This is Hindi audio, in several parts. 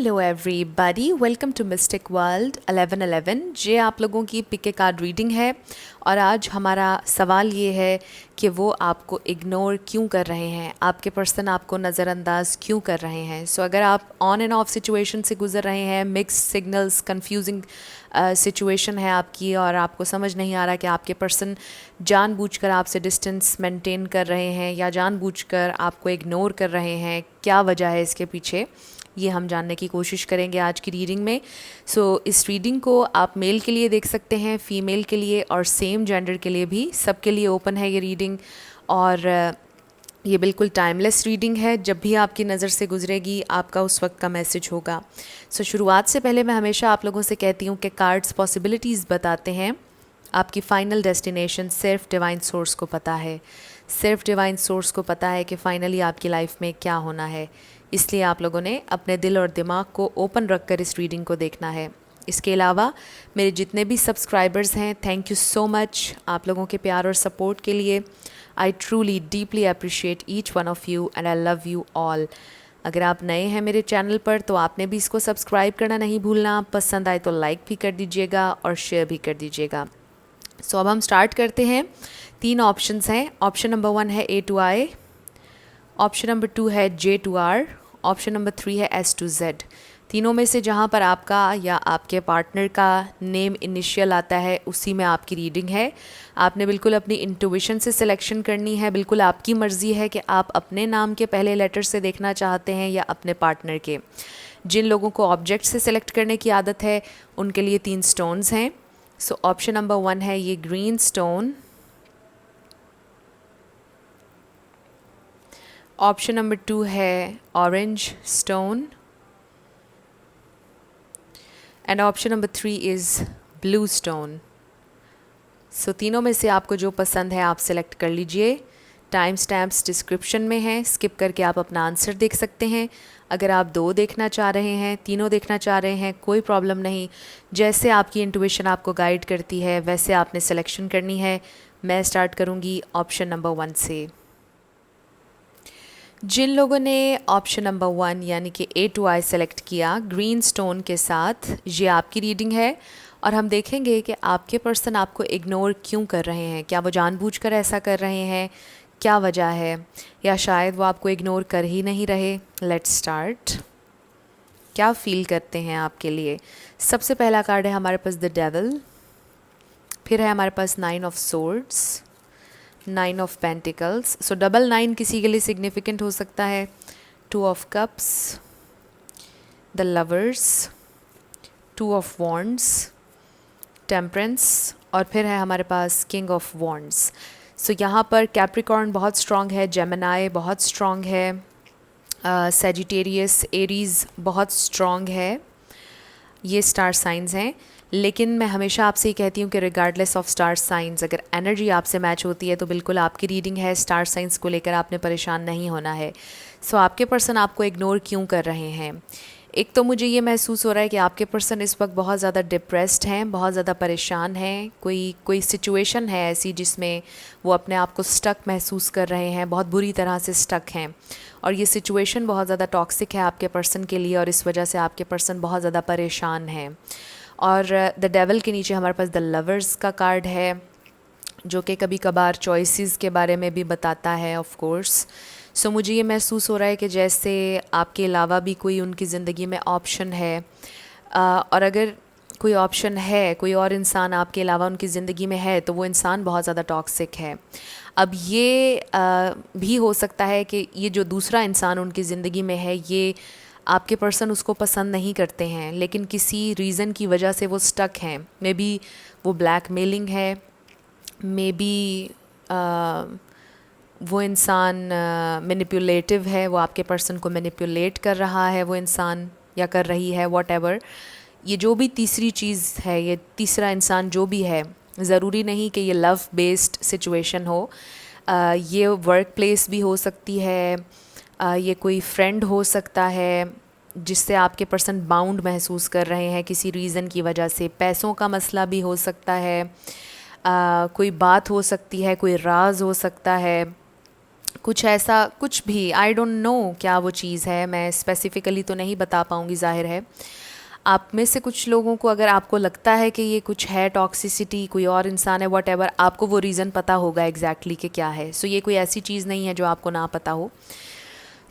Hello everybody, welcome to mystic world 1111। ये आप लोगों की पिक ए कार्ड रीडिंग है और आज हमारा सवाल ये है कि वो आपको इग्नोर क्यों कर रहे हैं, आपके पर्सन आपको नज़रअंदाज क्यों कर रहे हैं। सो अगर आप ऑन एंड ऑफ सिचुएशन से गुजर रहे हैं, मिक्स सिग्नल्स, कंफ्यूजिंग सिचुएशन है आपकी और आपको समझ नहीं आ रहा कि आपके पर्सन जानबूझकर आपसे डिस्टेंस मेंटेन कर रहे हैं या जानबूझकर आपको इग्नोर कर रहे हैं, क्या वजह है इसके पीछे, ये हम जानने की कोशिश करेंगे आज की रीडिंग में। इस रीडिंग को आप मेल के लिए देख सकते हैं, फीमेल के लिए और सेम जेंडर के लिए भी, सबके लिए ओपन है ये रीडिंग। और ये बिल्कुल टाइमलेस रीडिंग है, जब भी आपकी नज़र से गुजरेगी आपका उस वक्त का मैसेज होगा। शुरुआत से पहले मैं हमेशा आप लोगों से कहती हूँ कि कार्ड्स पॉसिबिलिटीज़ बताते हैं, आपकी फ़ाइनल डेस्टिनेशन सिर्फ डिवाइन सोर्स को पता है। सिर्फ डिवाइन सोर्स को पता है कि फ़ाइनली आपकी लाइफ में क्या होना है। इसलिए आप लोगों ने अपने दिल और दिमाग को ओपन रख कर इस रीडिंग को देखना है। इसके अलावा मेरे जितने भी सब्सक्राइबर्स हैं, थैंक यू सो मच आप लोगों के प्यार और सपोर्ट के लिए। I truly deeply appreciate each one of you and I love you all. अगर आप नए हैं मेरे चैनल पर तो आपने भी इसको सब्सक्राइब करना नहीं भूलना, पसंद आए तो लाइक भी कर दीजिएगा और शेयर भी कर दीजिएगा। अब हम स्टार्ट करते हैं। 3 ऑप्शंस हैं। ऑप्शन नंबर 1 है A to I, option number 2 है J to R, option number 3 है S to Z। तीनों में से जहाँ पर आपका या आपके पार्टनर का नेम इनिशियल आता है उसी में आपकी रीडिंग है। आपने बिल्कुल अपनी इंट्यूशन से सिलेक्शन करनी है, बिल्कुल आपकी मर्ज़ी है कि आप अपने नाम के पहले लेटर से देखना चाहते हैं या अपने पार्टनर के। जिन लोगों को ऑब्जेक्ट से सिलेक्ट करने की आदत है उनके लिए 3 स्टोन्स हैं। ऑप्शन नंबर 1 है ये ग्रीन स्टोन, ऑप्शन नंबर 2 है orange stone and option number 3 is blue stone. तीनों में से आपको जो पसंद है आप सेलेक्ट कर लीजिए। टाइम स्टैम्प्स डिस्क्रिप्शन में है, स्किप करके आप अपना आंसर देख सकते हैं। अगर आप 2 देखना चाह रहे हैं, तीनों देखना चाह रहे हैं, कोई प्रॉब्लम नहीं। जैसे आपकी इंट्यूशन आपको गाइड करती है वैसे आपने सिलेक्शन करनी है। मैं स्टार्ट करूँगी ऑप्शन नंबर 1 से। जिन लोगों ने ऑप्शन नंबर 1 यानी कि A to I सेलेक्ट किया ग्रीन स्टोन के साथ, ये आपकी रीडिंग है और हम देखेंगे कि आपके पर्सन आपको इग्नोर क्यों कर रहे हैं। क्या वो जानबूझकर ऐसा कर रहे हैं, क्या वजह है, या शायद वो आपको इग्नोर कर ही नहीं रहे। Let's start. क्या फील करते हैं आपके लिए। सबसे पहला कार्ड है हमारे पास द डेविल, फिर है हमारे पास 9 of swords, 9 of pentacles. Double 9 किसी के लिए सिग्निफिकेंट हो सकता है। 2 of cups, the lovers, 2 of wands, temperance और फिर है हमारे पास किंग ऑफ वॉन्ड्स। यहाँ पर कैप्रिकॉर्न बहुत स्ट्रॉन्ग है, जेमिनाई बहुत स्ट्रॉन्ग है, सेजिटेरियस, एरीज़ बहुत स्ट्रॉन्ग है। ये स्टार साइंस हैं। लेकिन मैं हमेशा आपसे ही कहती हूँ कि रिगार्डलेस ऑफ स्टार साइंस, अगर एनर्जी आपसे मैच होती है तो बिल्कुल आपकी रीडिंग है। स्टार साइंस को लेकर आपने परेशान नहीं होना है। आपके पर्सन आपको इग्नोर क्यों कर रहे हैं। एक तो मुझे ये महसूस हो रहा है कि आपके पर्सन इस वक्त बहुत ज़्यादा डिप्रेस्ड हैं, बहुत ज़्यादा परेशान हैं। कोई सिचुएशन है ऐसी जिसमें वो अपने आप को स्टक महसूस कर रहे हैं, बहुत बुरी तरह से स्टक हैं और ये सिचुएशन बहुत ज़्यादा टॉक्सिक है आपके पर्सन के लिए और इस वजह से आपके पर्सन बहुत ज़्यादा परेशान हैं। और द डेविल के नीचे हमारे पास द लवर्स का कार्ड है जो कि कभी कभार चॉइसेस के बारे में भी बताता है ऑफ कोर्स। मुझे ये महसूस हो रहा है कि जैसे आपके अलावा भी कोई उनकी ज़िंदगी में ऑप्शन है, और अगर कोई ऑप्शन है, कोई और इंसान आपके अलावा उनकी ज़िंदगी में है तो वो इंसान बहुत ज़्यादा टॉक्सिक है। अब ये भी हो सकता है कि ये जो दूसरा इंसान उनकी ज़िंदगी में है ये आपके पर्सन उसको पसंद नहीं करते हैं, लेकिन किसी रीज़न की वजह से वो स्टक हैं। मे बी वो ब्लैकमेलिंग है, मे बी वो इंसान मैनिपुलेटिव है, वो आपके पर्सन को मैनिपुलेट कर रहा है वो इंसान या कर रही है, व्हाटएवर। ये जो भी तीसरी चीज़ है, ये तीसरा इंसान जो भी है, ज़रूरी नहीं कि ये लव बेस्ड सिचुएशन हो। ये वर्क प्लेस भी हो सकती है, ये कोई फ्रेंड हो सकता है जिससे आपके पर्सन बाउंड महसूस कर रहे हैं किसी रीज़न की वजह से। पैसों का मसला भी हो सकता है, कोई बात हो सकती है, कोई राज हो सकता है, कुछ ऐसा कुछ भी, आई डोंट नो क्या वो चीज़ है, मैं स्पेसिफ़िकली तो नहीं बता पाऊँगी, ज़ाहिर है। आप में से कुछ लोगों को अगर आपको लगता है कि ये कुछ है टॉक्सिसिटी, कोई और इंसान है, वॉटेवर, आपको वो रीज़न पता होगा एग्जैक्टली कि क्या है। सो ये कोई ऐसी चीज़ नहीं है जो आपको ना पता हो।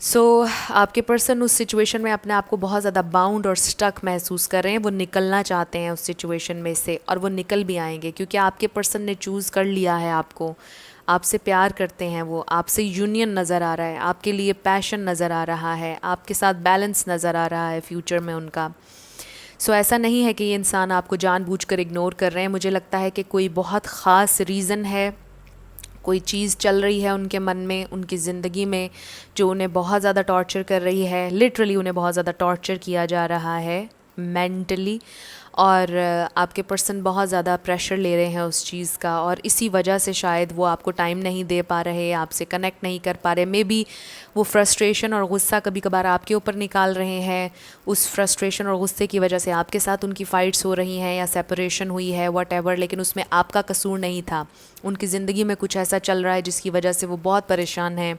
सो आपके पर्सन उस सिचुएशन में अपने आप को बहुत ज़्यादा बाउंड और स्टक महसूस कर रहे हैं, वो निकलना चाहते हैं उस सिचुएशन में से, और वो निकल भी आएंगे क्योंकि आपके पर्सन ने चूज़ कर लिया है आपको, आपसे प्यार करते हैं, वो आपसे यूनियन नज़र आ रहा है, आपके लिए पैशन नज़र आ रहा है, आपके साथ बैलेंस नज़र आ रहा है फ्यूचर में उनका। सो ऐसा नहीं है कि ये इंसान आपको जानबूझकर इग्नोर कर रहे हैं। मुझे लगता है कि कोई बहुत ख़ास रीज़न है, कोई चीज़ चल रही है उनके मन में, उनकी ज़िंदगी में, जो उन्हें बहुत ज़्यादा टॉर्चर कर रही है। लिटरली उन्हें बहुत ज़्यादा टॉर्चर किया जा रहा है मेंटली, और आपके पर्सन बहुत ज़्यादा प्रेशर ले रहे हैं उस चीज़ का, और इसी वजह से शायद वो आपको टाइम नहीं दे पा रहे, आपसे कनेक्ट नहीं कर पा रहे। मे बी वो फ्रस्ट्रेशन और गुस्सा कभी कभार आपके ऊपर निकाल रहे हैं, उस फ्रस्ट्रेशन और गुस्से की वजह से आपके साथ उनकी फ़ाइट्स हो रही हैं या सेपरेशन हुई है, वट, लेकिन उसमें आपका कसूर नहीं था। उनकी ज़िंदगी में कुछ ऐसा चल रहा है जिसकी वजह से वो बहुत परेशान हैं,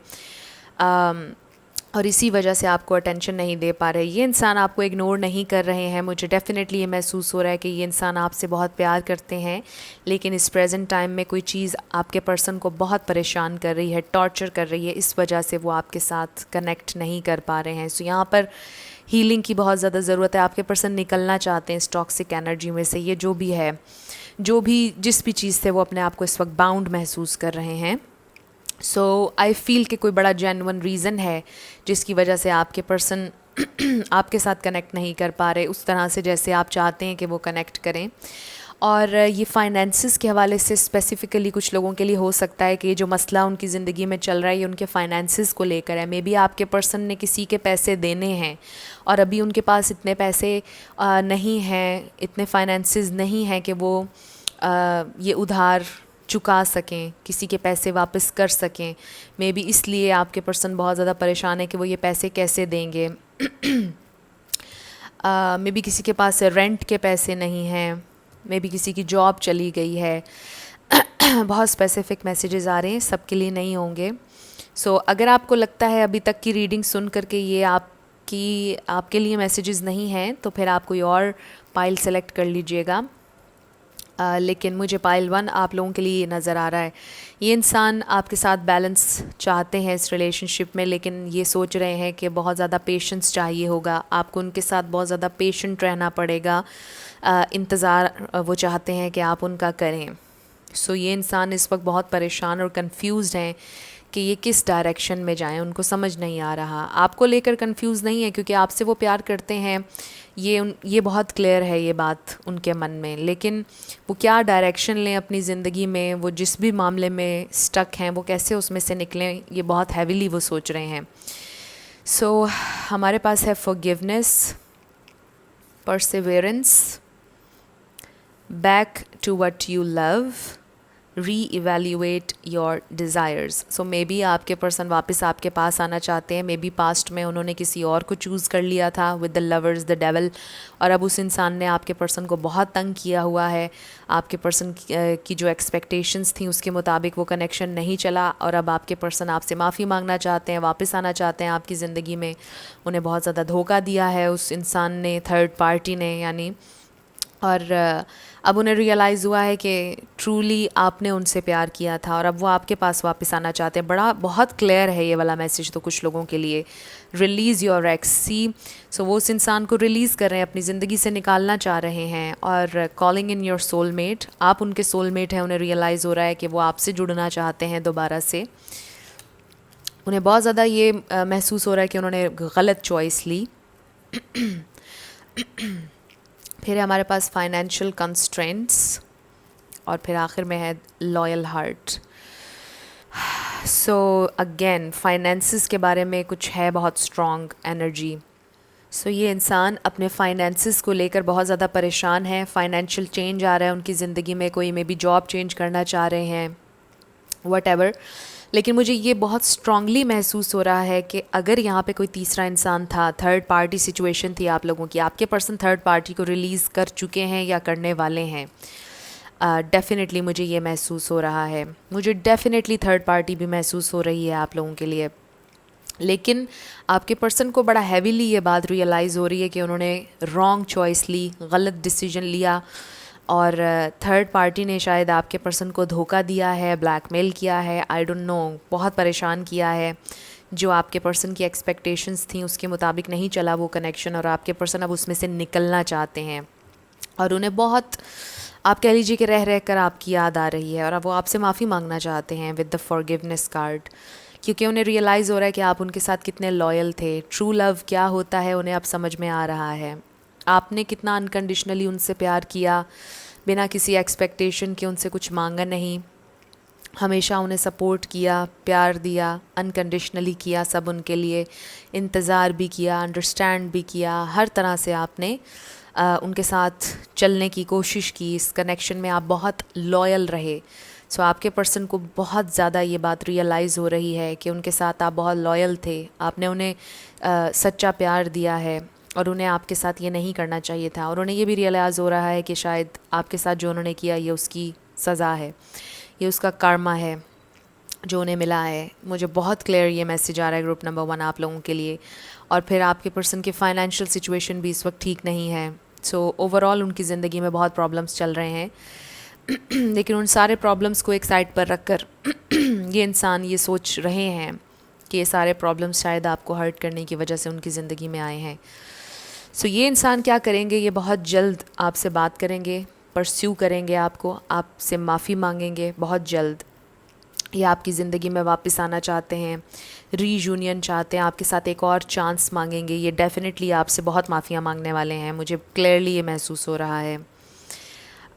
और इसी वजह से आपको अटेंशन नहीं दे पा रहे। ये इंसान आपको इग्नोर नहीं कर रहे हैं, मुझे डेफ़िनेटली ये महसूस हो रहा है कि ये इंसान आपसे बहुत प्यार करते हैं, लेकिन इस प्रेजेंट टाइम में कोई चीज़ आपके पर्सन को बहुत परेशान कर रही है, टॉर्चर कर रही है, इस वजह से वो आपके साथ कनेक्ट नहीं कर पा रहे हैं। सो यहाँ पर हीलिंग की बहुत ज़्यादा ज़रूरत है। आपके पर्सन निकलना चाहते हैं इस टॉक्सिक एनर्जी में से। ये जो भी है, जो भी जिस भी चीज़ से वो अपने आप को इस वक्त बाउंड महसूस कर रहे हैं, सो आई फील कि कोई बड़ा जेन्युइन रीज़न है जिसकी वजह से आपके पर्सन आपके साथ कनेक्ट नहीं कर पा रहे उस तरह से जैसे आप चाहते हैं कि वो कनेक्ट करें। और ये फाइनेंसिस के हवाले से स्पेसिफ़िकली कुछ लोगों के लिए हो सकता है कि ये जो मसला उनकी ज़िंदगी में चल रहा है ये उनके फाइनेंसिस को लेकर है। मे बी आपके पर्सन ने किसी के पैसे देने हैं और अभी उनके पास इतने पैसे नहीं हैं, इतने फाइनेंसिस नहीं हैं कि वो ये उधार चुका सकें, किसी के पैसे वापस कर सकें। मे बी इसलिए आपके पर्सन बहुत ज़्यादा परेशान है कि वो ये पैसे कैसे देंगे। मे बी किसी के पास रेंट के पैसे नहीं हैं, मे बी किसी की जॉब चली गई है। बहुत स्पेसिफिक मैसेजेस आ रहे हैं, सबके लिए नहीं होंगे। सो अगर आपको लगता है अभी तक की रीडिंग सुन करके ये आपके लिए मैसेजेस नहीं हैं, तो फिर आप कोई और पाइल सेलेक्ट कर लीजिएगा। लेकिन मुझे पाइल 1 आप लोगों के लिए ये नज़र आ रहा है। ये इंसान आपके साथ बैलेंस चाहते हैं इस रिलेशनशिप में, लेकिन ये सोच रहे हैं कि बहुत ज़्यादा पेशेंस चाहिए होगा, आपको उनके साथ बहुत ज़्यादा पेशेंट रहना पड़ेगा। इंतज़ार वो चाहते हैं कि आप उनका करें। सो ये इंसान इस वक्त बहुत परेशान और कंफ्यूज्ड हैं कि ये किस डायरेक्शन में जाएं, उनको समझ नहीं आ रहा। आपको लेकर कंफ्यूज नहीं है क्योंकि आपसे वो प्यार करते हैं, ये बहुत क्लियर है ये बात उनके मन में। लेकिन वो क्या डायरेक्शन लें अपनी ज़िंदगी में, वो जिस भी मामले में स्टक हैं वो कैसे उसमें से निकलें, ये बहुत हैवीली वो सोच रहे हैं। सो हमारे पास है forgiveness, perseverance, back to what you love, re-evaluate your desires. So maybe आपके पर्सन वापस आपके पास आना चाहते हैं। मे बी पास्ट में उन्होंने किसी और को चूज़ कर लिया था with the lovers the devil, और अब उस इंसान ने आपके पर्सन को बहुत तंग किया हुआ है। आपके पर्सन की जो एक्सपेक्टेशंस थी उसके मुताबिक वो कनेक्शन नहीं चला, और अब आपके पर्सन आपसे माफ़ी मांगना चाहते हैं, वापस आना चाहते हैं आपकी ज़िंदगी में। उन्हें बहुत ज़्यादा धोखा दिया है उस इंसान ने, थर्ड पार्टी ने यानी, और अब उन्हें रियलाइज़ हुआ है कि ट्रूली आपने उनसे प्यार किया था, और अब वो आपके पास वापस आना चाहते हैं। बहुत क्लियर है ये वाला मैसेज तो कुछ लोगों के लिए। रिलीज़ योर एक्स, सी। सो वो उस इंसान को रिलीज़ कर रहे हैं, अपनी ज़िंदगी से निकालना चाह रहे हैं। और कॉलिंग इन योर सोलमेट, आप उनके सोलमेट हैं। उन्हें रियलाइज़ हो रहा है कि वो आपसे जुड़ना चाहते हैं दोबारा से। उन्हें बहुत ज़्यादा ये महसूस हो रहा है कि उन्होंने गलत चॉइस ली। फिर हमारे पास फाइनेंशियल कंस्ट्रेंट्स, और फिर आखिर में है loyal heart. So again finances के बारे में कुछ है बहुत स्ट्रॉन्ग एनर्जी। सो ये इंसान अपने फाइनेंसिस को लेकर बहुत ज़्यादा परेशान है। फाइनेंशियल चेंज आ रहा है उनकी ज़िंदगी में, कोई मे बी जॉब चेंज करना चाह रहे हैं, वट। लेकिन मुझे ये बहुत स्ट्रांगली महसूस हो रहा है कि अगर यहाँ पे कोई तीसरा इंसान था, थर्ड पार्टी सिचुएशन थी आप लोगों की, आपके पर्सन थर्ड पार्टी को रिलीज़ कर चुके हैं या करने वाले हैं। डेफ़िनेटली मुझे ये महसूस हो रहा है, मुझे डेफ़िनेटली थर्ड पार्टी भी महसूस हो रही है आप लोगों के लिए। लेकिन आपके पर्सन को बड़ा हैवीली ये बात रियलाइज़ हो रही है कि उन्होंने रॉन्ग चॉइस ली, गलत डिसीजन लिया, और थर्ड पार्टी ने शायद आपके पर्सन को धोखा दिया है, ब्लैकमेल किया है, आई डोंट नो, बहुत परेशान किया है। जो आपके पर्सन की एक्सपेक्टेशंस थी उसके मुताबिक नहीं चला वो कनेक्शन, और आपके पर्सन अब उसमें से निकलना चाहते हैं, और उन्हें बहुत, आप कह लीजिए कि रह कर आपकी याद आ रही है, और अब वो आपसे माफ़ी मांगना चाहते हैं विद द फॉरगिवनेस कार्ड, क्योंकि उन्हें रियलाइज़ हो रहा है कि आप उनके साथ कितने लॉयल थे। ट्रू लव क्या होता है उन्हें अब समझ में आ रहा है। आपने कितना अनकंडीशनली उनसे प्यार किया, बिना किसी एक्सपेक्टेशन के उनसे कुछ मांगा नहीं, हमेशा उन्हें सपोर्ट किया, प्यार दिया, अनकंडीशनली किया, सब उनके लिए इंतज़ार भी किया, अंडरस्टैंड भी किया, हर तरह से आपने उनके साथ चलने की कोशिश की। इस कनेक्शन में आप बहुत लॉयल रहे। सो आपके पर्सन को बहुत ज़्यादा ये बात रियलाइज़ हो रही है कि उनके साथ आप बहुत लॉयल थे, आपने उन्हें सच्चा प्यार दिया है, और उन्हें आपके साथ ये नहीं करना चाहिए था। और उन्हें ये भी रियलाइज़ हो रहा है कि शायद आपके साथ जो उन्होंने किया ये उसकी सज़ा है, ये उसका कर्मा है जो उन्हें मिला है। मुझे बहुत क्लियर ये मैसेज आ रहा है ग्रुप नंबर 1 आप लोगों के लिए। और फिर आपके पर्सन की फ़ाइनेंशियल सिचुएशन भी इस वक्त ठीक नहीं है। सो ओवरऑल उनकी ज़िंदगी में बहुत प्रॉब्लम्स चल रहे हैं। लेकिन उन सारे प्रॉब्लम्स को एक साइड पर रख कर ये इंसान ये सोच रहे हैं कि ये सारे प्रॉब्लम्स शायद आपको हर्ट करने की वजह से उनकी ज़िंदगी में आए हैं। सो ये इंसान क्या करेंगे, ये बहुत जल्द आपसे बात करेंगे, परस्यू करेंगे आपको, आपसे माफ़ी मांगेंगे बहुत जल्द। ये आपकी ज़िंदगी में वापस आना चाहते हैं, रीयूनियन चाहते हैं, आपके साथ एक और चांस मांगेंगे। ये डेफ़िनेटली आपसे बहुत माफ़ियाँ मांगने वाले हैं, मुझे क्लियरली ये महसूस हो रहा है।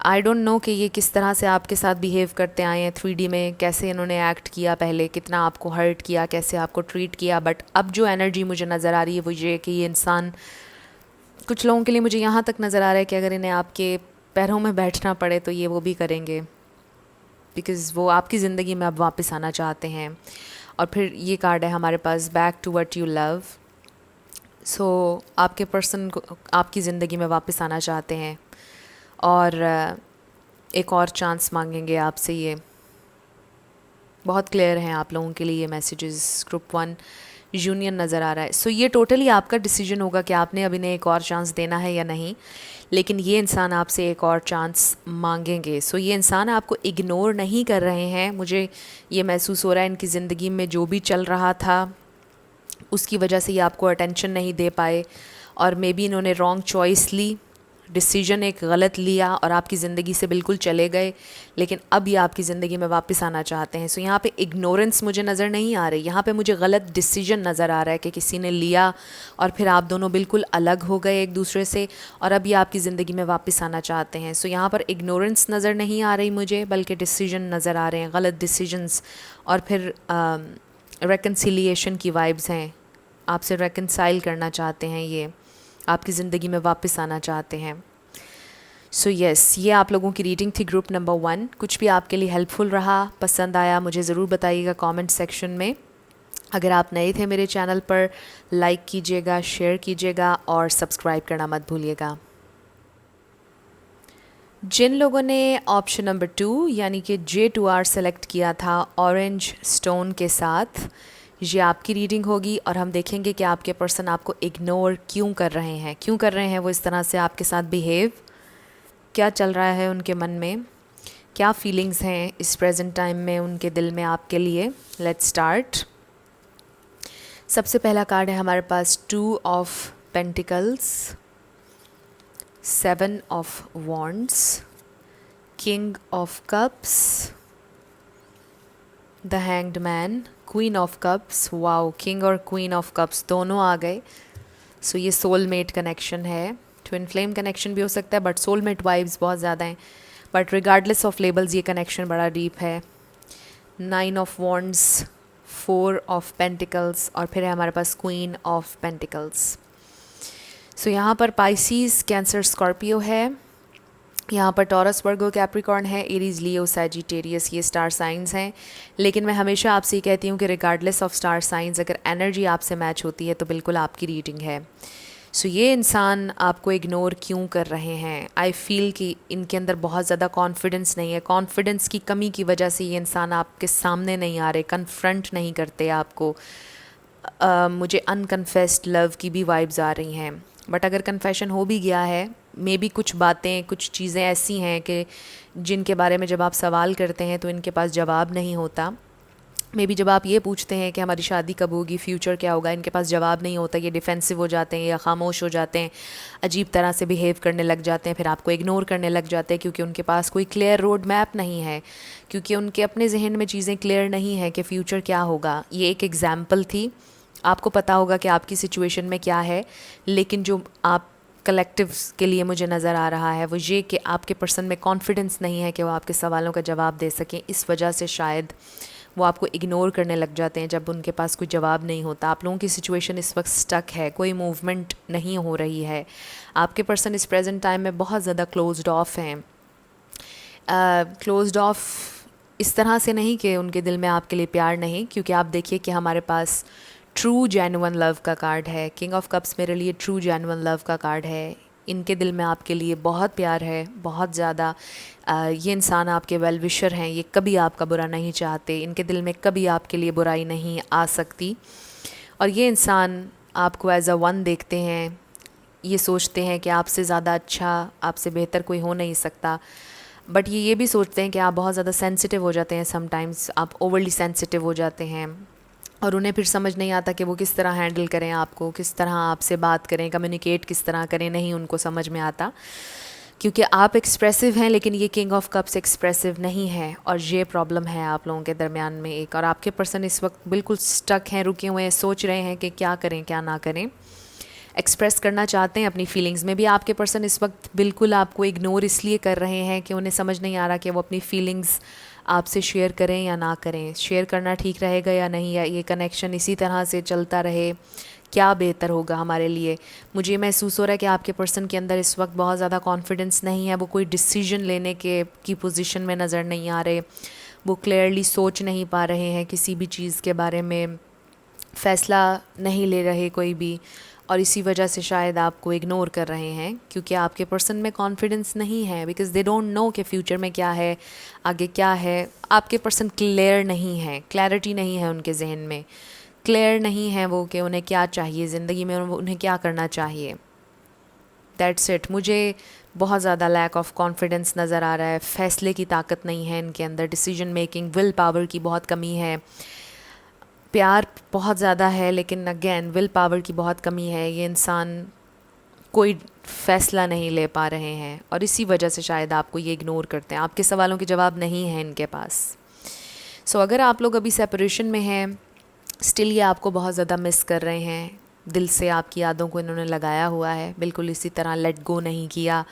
आई डोंट नो कि ये किस तरह से आपके साथ बिहेव करते आए हैं 3D में, कैसे इन्होंने एक्ट किया पहले, कितना आपको हर्ट किया, कैसे आपको ट्रीट किया। बट अब जो एनर्जी मुझे नज़र आ रही है वो ये कि ये इंसान, कुछ लोगों के लिए मुझे यहाँ तक नज़र आ रहा है कि अगर इन्हें आपके पैरों में बैठना पड़े तो ये वो भी करेंगे, बिकॉज़ वो आपकी ज़िंदगी में अब वापस आना चाहते हैं। और फिर ये कार्ड है हमारे पास, back to what you love. So आपके पर्सन को आपकी ज़िंदगी में वापस आना चाहते हैं, और एक और चांस मांगेंगे आपसे। ये बहुत क्लियर हैं आप लोगों के लिए ये मैसेजेस। ग्रुप 1 यूनियन नज़र आ रहा है। सो ये टोटली आपका डिसीजन होगा कि आपने अब इन्हें एक और चांस देना है या नहीं, लेकिन ये इंसान आपसे एक और चांस मांगेंगे। सो ये इंसान आपको इग्नोर नहीं कर रहे हैं। मुझे ये महसूस हो रहा है इनकी ज़िंदगी में जो भी चल रहा था उसकी वजह से ये आपको अटेंशन नहीं दे पाए, और मे बी इन्होंने रॉन्ग चॉइस ली, डिसीजन एक गलत लिया और आपकी ज़िंदगी से बिल्कुल चले गए। लेकिन अब ये आपकी ज़िंदगी में वापस आना चाहते हैं। सो यहाँ पे इग्नोरेंस मुझे नज़र नहीं आ रही, यहाँ पे मुझे गलत डिसीजन नज़र आ रहा है कि किसी ने लिया और फिर आप दोनों बिल्कुल अलग हो गए एक दूसरे से, और अब ये आपकी ज़िंदगी में वापस आना चाहते हैं। सो यहाँ पर इग्नोरेंस नज़र नहीं आ रही मुझे, बल्कि डिसीजन नज़र आ रहे हैं, गलत डिसीजंस। और फिर रेकन्सिलिएशन की वाइब्स हैं, आपसे रेकन्साइल करना चाहते हैं, ये आपकी ज़िंदगी में वापस आना चाहते हैं। सो यस, ये आप लोगों की रीडिंग थी ग्रुप नंबर 1। कुछ भी आपके लिए हेल्पफुल रहा, पसंद आया, मुझे ज़रूर बताइएगा कमेंट सेक्शन में। अगर आप नए थे मेरे चैनल पर, लाइक कीजिएगा, शेयर कीजिएगा और सब्सक्राइब करना मत भूलिएगा। जिन लोगों ने ऑप्शन नंबर 2 यानी कि J2R सेलेक्ट किया था ऑरेंज स्टोन के साथ, ये आपकी रीडिंग होगी, और हम देखेंगे कि आपके पर्सन आपको इग्नोर क्यों कर रहे हैं, क्यों कर रहे हैं वो इस तरह से आपके साथ बिहेव, क्या चल रहा है उनके मन में, क्या फीलिंग्स हैं इस प्रेजेंट टाइम में उनके दिल में आपके लिए। Let's start. सबसे पहला कार्ड है हमारे पास 2 of pentacles, 7 of wands, king of cups, the hanged man, queen of cups. Wow, king और क्वीन ऑफ कप्स दोनों आ गए। सो ये सोलमेट कनेक्शन है, ट्विन फ्लेम कनेक्शन भी हो सकता है, बट सोलमेट वाइब्स बहुत ज़्यादा हैं। बट रिगार्डलेस ऑफ लेबल्स ये कनेक्शन बड़ा डीप है। 9 ऑफ वॉन्ड्स, 4 ऑफ पेंटिकल्स, और फिर है हमारे पास क्वीन ऑफ पेंटिकल्स। सो यहाँ पर पाइसीज, कैंसर, स्कॉर्पियो है। यहाँ पर टॉरस, वर्गो, कैप्रिकॉर्न है, एरीज, लियो, सैजिटेरियस, ये स्टार साइंस हैं। लेकिन मैं हमेशा आपसे कहती हूँ कि रिगार्डलेस ऑफ स्टार साइंस, अगर एनर्जी आपसे मैच होती है तो बिल्कुल आपकी रीडिंग है। सो ये इंसान आपको इग्नोर क्यों कर रहे हैं? आई फील कि इनके अंदर बहुत ज़्यादा कॉन्फिडेंस नहीं है। कॉन्फिडेंस की कमी की वजह से ये इंसान आपके सामने नहीं आ रहे, कन्फ्रंट नहीं करते आपको। मुझे अनकन्फेस्ड लव की भी वाइब्स आ रही हैं। बट अगर कन्फेशन हो भी गया है, मे बी कुछ बातें, कुछ चीज़ें ऐसी हैं कि जिनके बारे में जब आप सवाल करते हैं तो इनके पास जवाब नहीं होता। मे बी जब आप ये पूछते हैं कि हमारी शादी कब होगी, फ्यूचर क्या होगा, इनके पास जवाब नहीं होता। ये डिफेंसिव हो जाते हैं या खामोश हो जाते हैं, अजीब तरह से बिहेव करने लग जाते हैं, फिर आपको इग्नोर करने लग जाते हैं क्योंकि उनके पास कोई क्लियर रोड मैप नहीं है, क्योंकि उनके अपने जहन में चीज़ें क्लियर नहीं है कि फ़्यूचर क्या होगा। ये एक एग्ज़ाम्पल थी। आपको पता होगा कि आपकी सिचुएशन में क्या है, लेकिन जो आप कलेक्टिव के लिए मुझे नज़र आ रहा है वो ये कि आपके पर्सन में कॉन्फिडेंस नहीं है कि वो आपके सवालों का जवाब दे सकें। इस वजह से शायद वो आपको इग्नोर करने लग जाते हैं जब उनके पास कोई जवाब नहीं होता। आप लोगों की सिचुएशन इस वक्त स्टक है, कोई मूवमेंट नहीं हो रही है। आपके पर्सन इस प्रेजेंट टाइम में बहुत ज़्यादा क्लोज्ड ऑफ हैं। क्लोज्ड ऑफ इस तरह से नहीं कि उनके दिल में आपके लिए प्यार नहीं, क्योंकि आप देखिए कि हमारे पास ट्रू जेन्युइन लव का कार्ड है। किंग ऑफ कप्स मेरे लिए ट्रू जेन्युइन लव का कार्ड है। इनके दिल में आपके लिए बहुत प्यार है, बहुत ज़्यादा। ये इंसान आपके वेल विशर हैं, ये कभी आपका बुरा नहीं चाहते, इनके दिल में कभी आपके लिए बुराई नहीं आ सकती। और ये इंसान आपको एज अ वन देखते हैं, ये सोचते हैं कि आपसे ज़्यादा अच्छा, आपसे बेहतर कोई हो नहीं सकता। बट ये भी सोचते हैं कि आप बहुत ज़्यादा सेंसिटिव हो जाते हैं, समटाइम्स आप ओवरली सेंसिटिव हो जाते हैं, और उन्हें फिर समझ नहीं आता कि वो किस तरह हैंडल करें आपको, किस तरह आपसे बात करें, कम्युनिकेट किस तरह करें, नहीं उनको समझ में आता, क्योंकि आप एक्सप्रेसिव हैं लेकिन ये किंग ऑफ कप्स एक्सप्रेसिव नहीं है। और ये प्रॉब्लम है आप लोगों के दरमियान में एक। और आपके पर्सन इस वक्त बिल्कुल स्टक हैं, रुके हुए हैं, सोच रहे हैं कि क्या करें क्या ना करें। एक्सप्रेस करना चाहते हैं अपनी फीलिंग्स में भी। आपके पर्सन इस वक्त बिल्कुल आपको इग्नोर इसलिए कर रहे हैं कि उन्हें समझ नहीं आ रहा कि वो अपनी फीलिंग्स आपसे शेयर करें या ना करें, शेयर करना ठीक रहेगा या नहीं, या ये कनेक्शन इसी तरह से चलता रहे, क्या बेहतर होगा हमारे लिए। मुझे महसूस हो रहा है कि आपके पर्सन के अंदर इस वक्त बहुत ज़्यादा कॉन्फिडेंस नहीं है। वो कोई डिसीजन लेने के की पोजीशन में नज़र नहीं आ रहे, वो क्लियरली सोच नहीं पा रहे हैं, किसी भी चीज़ के बारे में फ़ैसला नहीं ले रहे कोई भी। और इसी वजह से शायद आपको इग्नोर कर रहे हैं, क्योंकि आपके पर्सन में कॉन्फिडेंस नहीं है, बिकॉज दे डोंट नो कि फ्यूचर में क्या है, आगे क्या है। आपके पर्सन क्लियर नहीं है, क्लैरिटी नहीं है उनके जहन में, क्लियर नहीं है वो कि उन्हें क्या चाहिए ज़िंदगी में, उन्हें क्या करना चाहिए। That's it. मुझे बहुत ज़्यादा लैक ऑफ कॉन्फिडेंस नज़र आ रहा है, फ़ैसले की ताकत नहीं है इनके अंदर, डिसीजन मेकिंग, विल पावर की बहुत कमी है। प्यार बहुत ज़्यादा है लेकिन अगेन विल पावर की बहुत कमी है। ये इंसान कोई फ़ैसला नहीं ले पा रहे हैं और इसी वजह से शायद आपको ये इग्नोर करते हैं। आपके सवालों के जवाब नहीं हैं इनके पास। सो अगर आप लोग अभी सेपरेशन में हैं, स्टिल ये आपको बहुत ज़्यादा मिस कर रहे हैं, दिल से आपकी यादों को इन्होंने लगाया हुआ है, बिल्कुल इसी तरह लेट गो नहीं किया,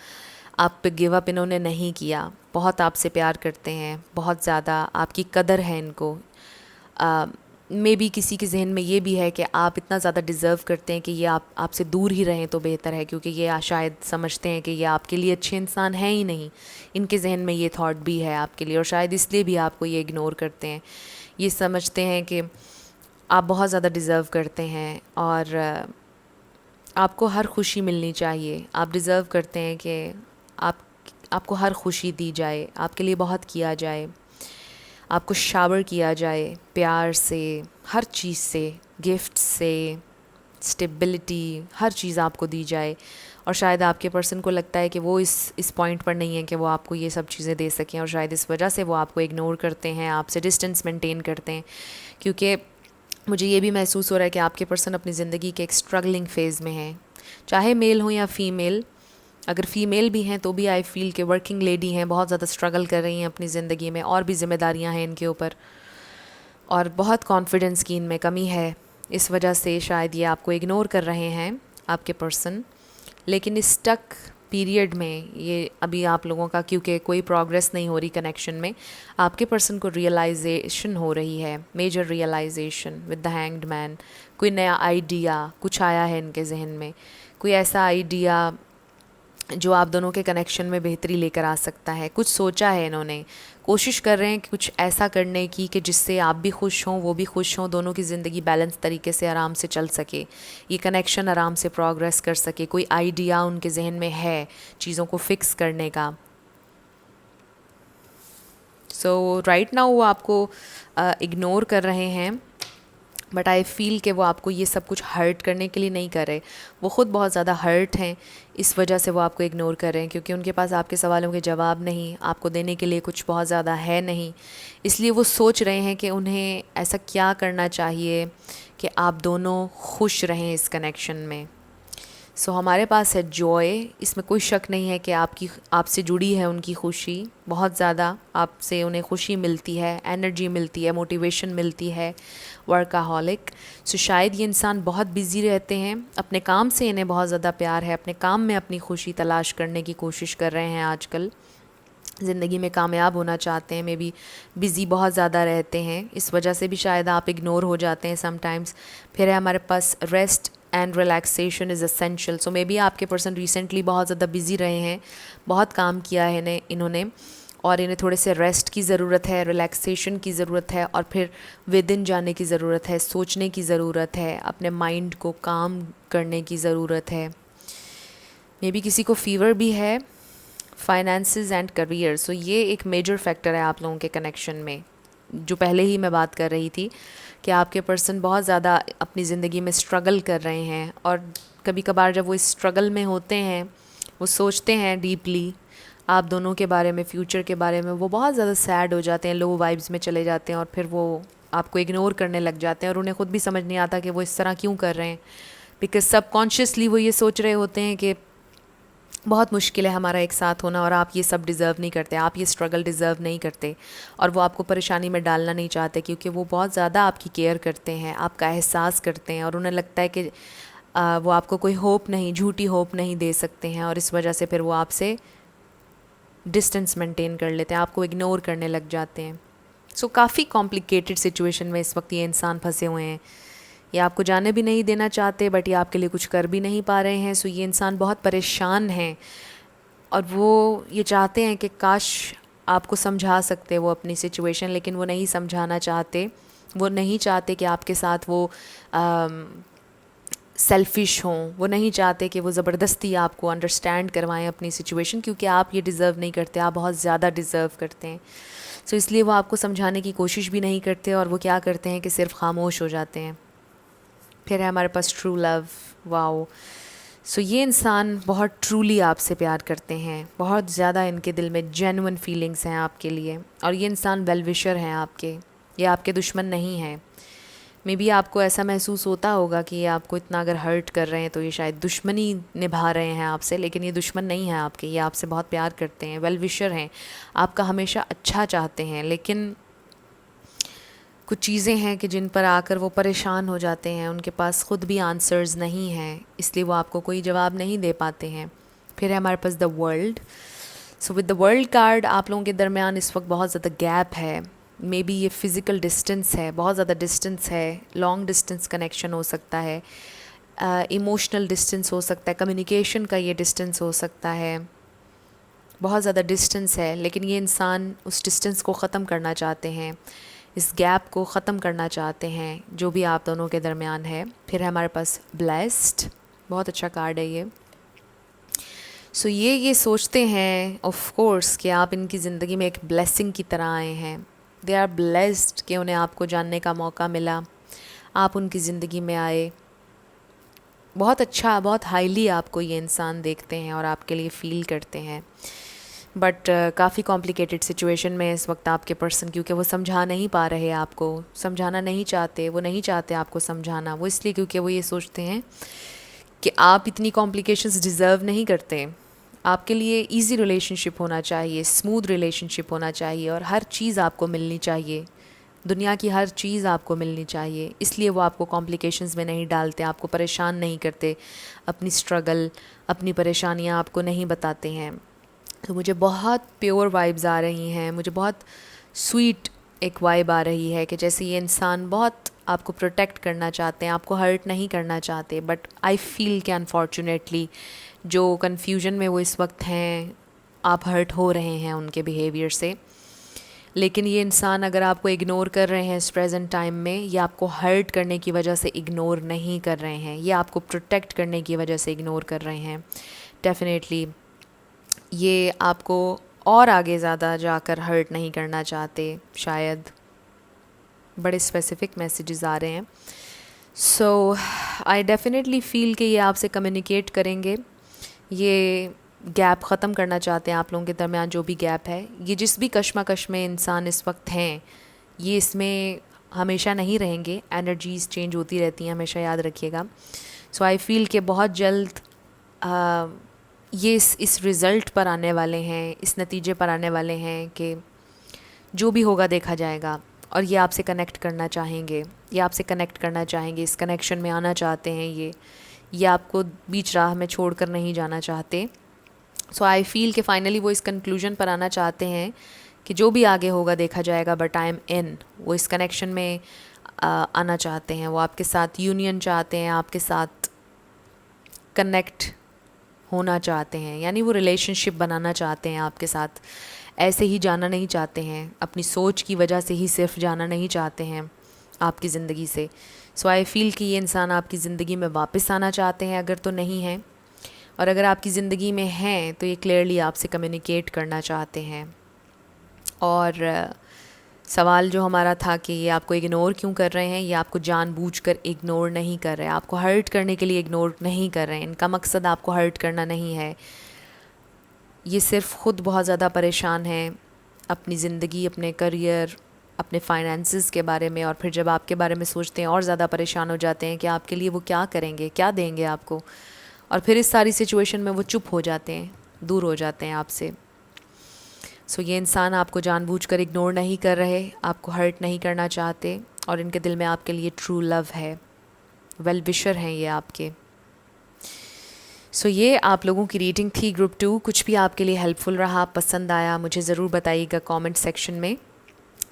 आप पे गिव अप इन्होंने नहीं किया। बहुत आपसे प्यार करते हैं, बहुत ज़्यादा आपकी कदर है इनको। मे बी किसी के जहन में ये भी है कि आप इतना ज़्यादा डिज़र्व करते हैं कि ये आपसे दूर ही रहें तो बेहतर है, क्योंकि ये शायद समझते हैं कि ये आपके लिए अच्छे इंसान हैं ही नहीं। इनके जहन में ये थॉट भी है आपके लिए, और शायद इसलिए भी आपको ये इग्नोर करते हैं। ये समझते हैं कि आप बहुत ज़्यादा डिज़र्व करते हैं और आपको हर खुशी मिलनी चाहिए। आप डिज़र्व करते हैं कि आपको हर खुशी दी जाए, आपके लिए बहुत किया जाए, आपको शावर किया जाए प्यार से, हर चीज़ से, गिफ्ट से, स्टेबिलिटी, हर चीज़ आपको दी जाए। और शायद आपके पर्सन को लगता है कि वो इस पॉइंट पर नहीं है कि वो आपको ये सब चीज़ें दे सकें, और शायद इस वजह से वो आपको इग्नोर करते हैं, आपसे डिस्टेंस मेंटेन करते हैं। क्योंकि मुझे ये भी महसूस हो रहा है कि आपके पर्सन अपनी ज़िंदगी के एक स्ट्रगलिंग फ़ेज़ में हैं, चाहे मेल हो या फ़ीमेल। अगर फ़ीमेल भी हैं तो भी आई फील कि वर्किंग लेडी हैं, बहुत ज़्यादा स्ट्रगल कर रही हैं अपनी ज़िंदगी में, और भी ज़िम्मेदारियां हैं इनके ऊपर, और बहुत कॉन्फिडेंस की इनमें कमी है। इस वजह से शायद ये आपको इग्नोर कर रहे हैं आपके पर्सन। लेकिन इस स्टक पीरियड में ये अभी आप लोगों का, क्योंकि कोई प्रोग्रेस नहीं हो रही कनेक्शन में, आपके पर्सन को रियलाइजेशन हो रही है, major realisation with the hanged man. कोई नया आइडिया कुछ आया है इनके जहन में, कोई ऐसा आइडिया जो आप दोनों के कनेक्शन में बेहतरी लेकर आ सकता है। कुछ सोचा है इन्होंने, कोशिश कर रहे हैं कि कुछ ऐसा करने की कि जिससे आप भी खुश हों, वो भी खुश हों, दोनों की ज़िंदगी बैलेंस तरीके से आराम से चल सके, ये कनेक्शन आराम से प्रोग्रेस कर सके। कोई आइडिया उनके जहन में है चीज़ों को फिक्स करने का। सो राइट नाउ वो आपको इग्नोर कर रहे हैं, बट आई फ़ील कि वो आपको ये सब कुछ हर्ट करने के लिए नहीं कर रहे। वो ख़ुद बहुत ज़्यादा हर्ट हैं, इस वजह से वो आपको इग्नोर कर रहे हैं, क्योंकि उनके पास आपके सवालों के जवाब नहीं, आपको देने के लिए कुछ बहुत ज़्यादा है नहीं। इसलिए वो सोच रहे हैं कि उन्हें ऐसा क्या करना चाहिए कि आप दोनों खुश रहें इस कनेक्शन में। सो हमारे पास है जॉय। इसमें कोई शक नहीं है कि आपसे जुड़ी है उनकी खुशी बहुत ज़्यादा। आपसे उन्हें खुशी मिलती है, एनर्जी मिलती है, मोटिवेशन मिलती है। वर्काहॉलिक। सो शायद ये इंसान बहुत बिज़ी रहते हैं अपने काम से, इन्हें बहुत ज़्यादा प्यार है, अपने काम में अपनी खुशी तलाश करने की कोशिश कर रहे हैं आजकल, ज़िंदगी में कामयाब होना चाहते हैं। मे बी बिज़ी बहुत ज़्यादा रहते हैं, इस वजह से भी शायद आप इग्नोर हो जाते हैं समटाइम्स। फिर है हमारे पास rest and relaxation is essential. So maybe आपके पर्सन रिसेंटली बहुत ज़्यादा बिज़ी रहे हैं, बहुत काम किया है इन्होंने, और इन्हें थोड़े से रेस्ट की ज़रूरत है, रिलैक्सेशन की ज़रूरत है, और फिर विद इन जाने की ज़रूरत है, सोचने की ज़रूरत है, अपने माइंड को काम करने की ज़रूरत है। मे बी किसी को फ़ीवर भी है। Finances and career. सो ये एक मेजर फैक्टर है आप लोगों के कनेक्शन में, जो पहले ही मैं बात कर रही थी कि आपके पर्सन बहुत ज़्यादा अपनी ज़िंदगी में स्ट्रगल कर रहे हैं, और कभी कभार जब वो इस स्ट्रगल में होते हैं, वो सोचते हैं डीपली आप दोनों के बारे में, फ्यूचर के बारे में, वो बहुत ज़्यादा सैड हो जाते हैं, लो वाइब्स में चले जाते हैं, और फिर वो आपको इग्नोर करने लग जाते हैं, और उन्हें ख़ुद भी समझ नहीं आता कि वो इस तरह क्यों कर रहे हैं। बिकॉज सबकॉन्शियसली वो ये सोच रहे होते हैं कि बहुत मुश्किल है हमारा एक साथ होना, और आप ये सब डिज़र्व नहीं करते, आप ये स्ट्रगल डिज़र्व नहीं करते, और वो आपको परेशानी में डालना नहीं चाहते, क्योंकि वो बहुत ज़्यादा आपकी केयर करते हैं, आपका एहसास करते हैं, और उन्हें लगता है कि वो आपको कोई होप नहीं, झूठी होप नहीं दे सकते हैं, और इस वजह से फिर वो आपसे डिस्टेंस मेंटेन कर लेते हैं, आपको इग्नोर करने लग जाते हैं। सो काफ़ी कॉम्प्लिकेटेड सिचुएशन में इस वक्त ये इंसान फंसे हुए हैं। ये आपको जाने भी नहीं देना चाहते, बट ये आपके लिए कुछ कर भी नहीं पा रहे हैं। सो ये इंसान बहुत परेशान हैं, और वो ये चाहते हैं कि काश आपको समझा सकते वो अपनी सिचुएशन, लेकिन वो नहीं समझाना चाहते। वो नहीं चाहते कि आपके साथ वो सेल्फ़िश हों, वो नहीं चाहते कि वो ज़बरदस्ती आपको अंडरस्टैंड करवाएं अपनी सिचुएशन, क्योंकि आप ये डिज़र्व नहीं करते, आप बहुत ज़्यादा डिज़र्व करते हैं। सो इसलिए वो आपको समझाने की कोशिश भी नहीं करते, और वो क्या करते हैं कि सिर्फ खामोश हो जाते हैं। फिर है हमारे पास ट्रू लव। वाओ। सो ये इंसान बहुत ट्रूली आपसे प्यार करते हैं, बहुत ज़्यादा इनके दिल में जेन्युइन फीलिंग्स हैं आपके लिए, और ये इंसान वेल विशर हैं आपके, ये आपके दुश्मन नहीं हैं। मे बी आपको ऐसा महसूस होता होगा कि ये आपको इतना अगर हर्ट कर रहे हैं तो ये शायद दुश्मनी निभा रहे हैं आपसे, लेकिन ये दुश्मन नहीं है आपके, ये आपसे बहुत प्यार करते हैं, वेल विशर हैं, आपका हमेशा अच्छा चाहते हैं। लेकिन कुछ चीज़ें हैं कि जिन पर आकर वो परेशान हो जाते हैं, उनके पास ख़ुद भी आंसर्स नहीं हैं, इसलिए वो आपको कोई जवाब नहीं दे पाते हैं। फिर है हमारे पास the world. So with the world card आप लोगों के दरमियान इस वक्त बहुत ज़्यादा गैप है। मे बी ये फ़िज़िकल डिस्टेंस है, बहुत ज़्यादा डिस्टेंस है, लॉन्ग डिस्टेंस कनेक्शन हो सकता है, इमोशनल डिस्टेंस हो सकता है, कम्युनिकेशन का ये डिस्टेंस हो सकता है, बहुत ज़्यादा डिस्टेंस है। लेकिन ये इंसान उस डिस्टेंस को ख़त्म करना चाहते हैं, इस गैप को ख़त्म करना चाहते हैं जो भी आप दोनों के दरमियान है। फिर है हमारे पास ब्लेस्ड, बहुत अच्छा कार्ड है ये। सो ये सोचते हैं ऑफ कोर्स कि आप इनकी ज़िंदगी में एक ब्लेसिंग की तरह आए हैं। दे आर ब्लेस्ड कि उन्हें आपको जानने का मौका मिला, आप उनकी ज़िंदगी में आए। बहुत अच्छा, बहुत हाईली आपको ये इंसान देखते हैं और आपके लिए फ़ील करते हैं। बट काफ़ी कॉम्प्लिकेटेड सिचुएशन में इस वक्त आपके पर्सन, क्योंकि वो समझा नहीं पा रहे, आपको समझाना नहीं चाहते, वो नहीं चाहते आपको समझाना। वो इसलिए क्योंकि वो ये सोचते हैं कि आप इतनी कॉम्प्लिकेशंस डिज़र्व नहीं करते। आपके लिए इजी रिलेशनशिप होना चाहिए, स्मूथ रिलेशनशिप होना चाहिए, और हर चीज़ आपको मिलनी चाहिए, दुनिया की हर चीज़ आपको मिलनी चाहिए। इसलिए वो आपको कॉम्प्लिकेशंस में नहीं डालते, आपको परेशान नहीं करते, अपनी स्ट्रगल, अपनी परेशानियाँ आपको नहीं बताते हैं। तो मुझे बहुत प्योर वाइब्स आ रही हैं, मुझे बहुत स्वीट एक वाइब आ रही है कि जैसे ये इंसान बहुत आपको प्रोटेक्ट करना चाहते हैं, आपको हर्ट नहीं करना चाहते, बट आई फील कि अनफॉर्चुनेटली जो कन्फ्यूजन में वो इस वक्त हैं, आप हर्ट हो रहे हैं उनके बिहेवियर से। लेकिन ये इंसान अगर आपको इग्नोर कर रहे हैं इस प्रेजेंट टाइम में, ये आपको हर्ट करने की वजह से इग्नोर नहीं कर रहे हैं, ये आपको प्रोटेक्ट करने की वजह से इग्नोर कर रहे हैं। डेफिनेटली ये आपको और आगे ज़्यादा जाकर हर्ट नहीं करना चाहते शायद। बड़े स्पेसिफिक मैसेजेस आ रहे हैं। सो आई डेफिनेटली फ़ील कि ये आपसे कम्युनिकेट करेंगे, ये गैप ख़त्म करना चाहते हैं आप लोगों के दरमियान जो भी गैप है। ये जिस भी कश्मकश में इंसान इस वक्त हैं, ये इसमें हमेशा नहीं रहेंगे, एनर्जीज़ चेंज होती रहती हैं, हमेशा याद रखिएगा। सो आई फील कि बहुत जल्द ये इस रिज़ल्ट पर आने वाले हैं, इस नतीजे पर आने वाले हैं कि जो भी होगा देखा जाएगा, और ये आपसे कनेक्ट करना चाहेंगे, ये आपसे कनेक्ट करना चाहेंगे, इस कनेक्शन में आना चाहते हैं। ये आपको बीच राह में छोड़कर नहीं जाना चाहते। सो आई फील कि फ़ाइनली वो इस कंक्लूजन पर आना चाहते हैं कि जो भी आगे होगा देखा जाएगा, बट आई एम इन। वो इस कनेक्शन में आना चाहते हैं, वो आपके साथ यूनियन चाहते हैं, आपके साथ कनेक्ट होना चाहते हैं, यानी वो रिलेशनशिप बनाना चाहते हैं आपके साथ। ऐसे ही जाना नहीं चाहते हैं, अपनी सोच की वजह से ही सिर्फ जाना नहीं चाहते हैं आपकी ज़िंदगी से। सो आई फील कि ये इंसान आपकी ज़िंदगी में वापस आना चाहते हैं, अगर तो नहीं हैं, और अगर आपकी ज़िंदगी में हैं तो ये क्लियरली आपसे कम्युनिकेट करना चाहते हैं। और सवाल जो हमारा था कि ये आपको इग्नोर क्यों कर रहे हैं, ये आपको जानबूझकर इग्नोर नहीं कर रहे हैं, आपको हर्ट करने के लिए इग्नोर नहीं कर रहे हैं। इनका मकसद आपको हर्ट करना नहीं है, ये सिर्फ ख़ुद बहुत ज़्यादा परेशान हैं अपनी ज़िंदगी, अपने करियर, अपने फाइनेंसेस के बारे में, और फिर जब आपके बारे में सोचते हैं और ज़्यादा परेशान हो जाते हैं कि आपके लिए वो क्या करेंगे, क्या देंगे आपको, और फिर इस सारी सिचुएशन में वो चुप हो जाते हैं, दूर हो जाते हैं आपसे। सो ये इंसान आपको जानबूझकर इग्नोर नहीं कर रहे, आपको हर्ट नहीं करना चाहते, और इनके दिल में आपके लिए ट्रू लव है, वेल विशर हैं ये आपके। सो ये आप लोगों की रीडिंग थी ग्रुप 2। कुछ भी आपके लिए हेल्पफुल रहा, पसंद आया, मुझे ज़रूर बताइएगा कमेंट सेक्शन में।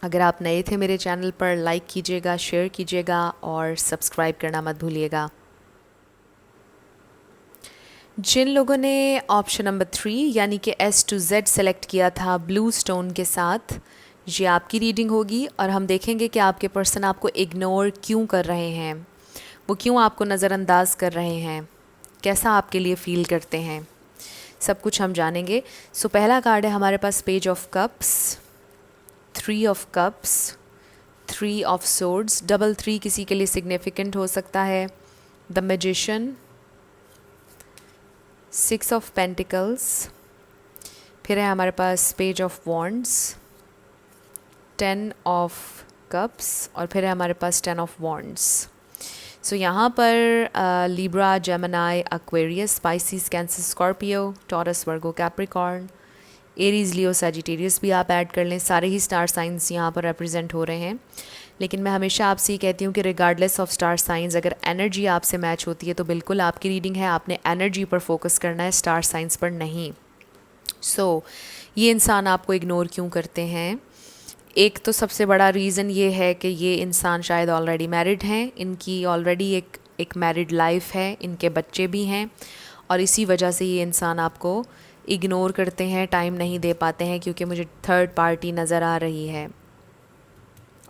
अगर आप नए थे मेरे चैनल पर, लाइक कीजिएगा, शेयर कीजिएगा, और सब्सक्राइब करना मत भूलिएगा। जिन लोगों ने ऑप्शन नंबर 3 यानी कि S to Z सेलेक्ट किया था ब्लू स्टोन के साथ, ये आपकी रीडिंग होगी, और हम देखेंगे कि आपके पर्सन आपको इग्नोर क्यों कर रहे हैं, वो क्यों आपको नज़रअंदाज कर रहे हैं, कैसा आपके लिए फ़ील करते हैं, सब कुछ हम जानेंगे। सो पहला कार्ड है हमारे पास page of cups, 3 of cups, 3 of swords, double 3 किसी के लिए सिग्निफिकेंट हो सकता है, द मैजिशियन, 6 ऑफ पेंटिकल्स, फिर है हमारे पास page of wands, 10 of cups, और फिर है हमारे पास 10 ऑफ वॉन्ड्स। सो यहाँ पर Libra, Gemini, Aquarius, Pisces, Cancer, Scorpio, Taurus, Virgo, Capricorn, Aries, Leo, Sagittarius भी आप ऐड कर लें। सारे ही स्टार साइंस यहाँ पर रिप्रेजेंट हो रहे हैं, लेकिन मैं हमेशा आपसे ये कहती हूँ कि रिगार्डलेस ऑफ स्टार साइंस, अगर एनर्जी आपसे मैच होती है तो बिल्कुल आपकी रीडिंग है, आपने एनर्जी पर फोकस करना है, स्टार साइंस पर नहीं। सो ये इंसान आपको इग्नोर क्यों करते हैं? एक तो सबसे बड़ा रीज़न ये है कि ये इंसान शायद ऑलरेडी मैरिड हैं, इनकी ऑलरेडी एक मैरिड लाइफ है, इनके बच्चे भी हैं, और इसी वजह से ये इंसान आपको इग्नोर करते हैं, टाइम नहीं दे पाते हैं, क्योंकि मुझे थर्ड पार्टी नज़र आ रही है,